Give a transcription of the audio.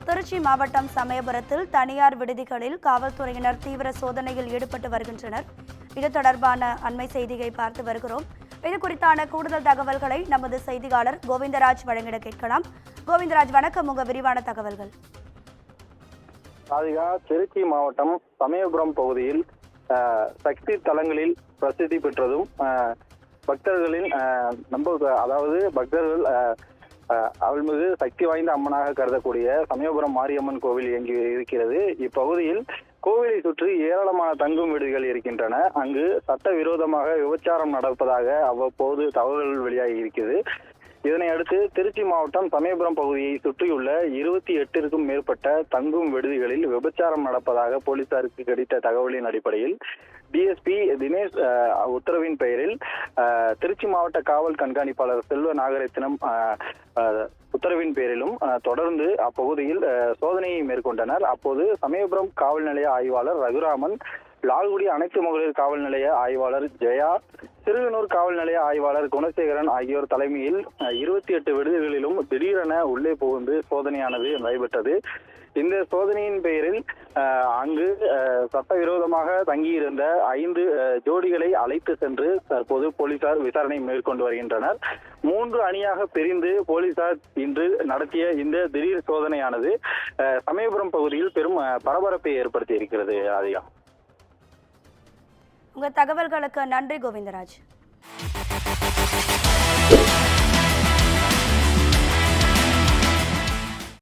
திருச்சி மாவட்டம் சமயபுரத்தில் தனியார் விடுதிகளில் காவல்துறையினர் தீவிர சோதனையில் ஈடுபட்டு வருகின்றனர். இது தொடர்பான அண்மை செய்தியை பார்த்து வருகிறோம். இது குறித்தான கூடுதல் தகவல்களை நமது செய்தியாளர் கோவிந்தராஜ் வழங்கிட கேட்கலாம். கோவிந்தராஜ், வணக்கம். உங்க விரிவான தகவல்கள். திருச்சி மாவட்டம் சமயபுரம் பகுதியில் சக்தி தலங்களில் பிரசித்தி பெற்றதும் பக்தர்களின் பக்தர்கள் அருள்மிகு சக்தி வாய்ந்த அம்மனாக கருதக்கூடிய சமயபுரம் மாரியம்மன் கோவில் இயங்கி இருக்கிறது. இப்பகுதியில் கோவிலை சுற்றி ஏராளமான தங்கும் விடுதிகள் இருக்கின்றன. அங்கு சட்டவிரோதமாக விபச்சாரம் நடப்பதாக அவ்வப்போது தகவல்கள் வெளியாகி இருக்கிறது. இதனை அடுத்து திருச்சி மாவட்டம் சமயபுரம் பகுதியை சுற்றியுள்ள 28க்கும் மேற்பட்ட தங்கும் விடுதிகளில் விபச்சாரம் நடப்பதாக போலீசாருக்கு கிடைத்த தகவலின் அடிப்படையில் டிஎஸ்பி தினேஷ் உத்தரவின் பெயரில் திருச்சி மாவட்ட காவல் கண்காணிப்பாளர் செல்வ நாகரத்தினம் உத்தரவின் பேரிலும் தொடர்ந்து அப்பகுதியில் சோதனையை மேற்கொண்டனர். அப்போது சமயபுரம் காவல் நிலைய ஆய்வாளர் ரகுராமன், லால்குடி அனைத்து மகளிர் காவல் நிலைய ஆய்வாளர் ஜெயா, சிறுகனூர் காவல் நிலைய ஆய்வாளர் குணசேகரன் ஆகியோர் தலைமையில் 28 விடுதிகளிலும் திடீரென உள்ளே புகுந்து சோதனையானது நடைபெற்றது. இந்த சோதனையின் பெயரில் அங்கு சட்டவிரோதமாக தங்கியிருந்த 5 ஜோடிகளை அழைத்து சென்று தற்போது போலீசார் விசாரணை மேற்கொண்டு வருகின்றனர். 3 அணியாக பிரிந்து போலீசார் இன்று நடத்திய இந்த திடீர் சோதனையானது சமயபுரம் பகுதியில் பெரும் பரபரப்பை ஏற்படுத்தி இருக்கிறது. அதிகா, உங்க தகவல்களுக்கு நன்றி கோவிந்தராஜ்.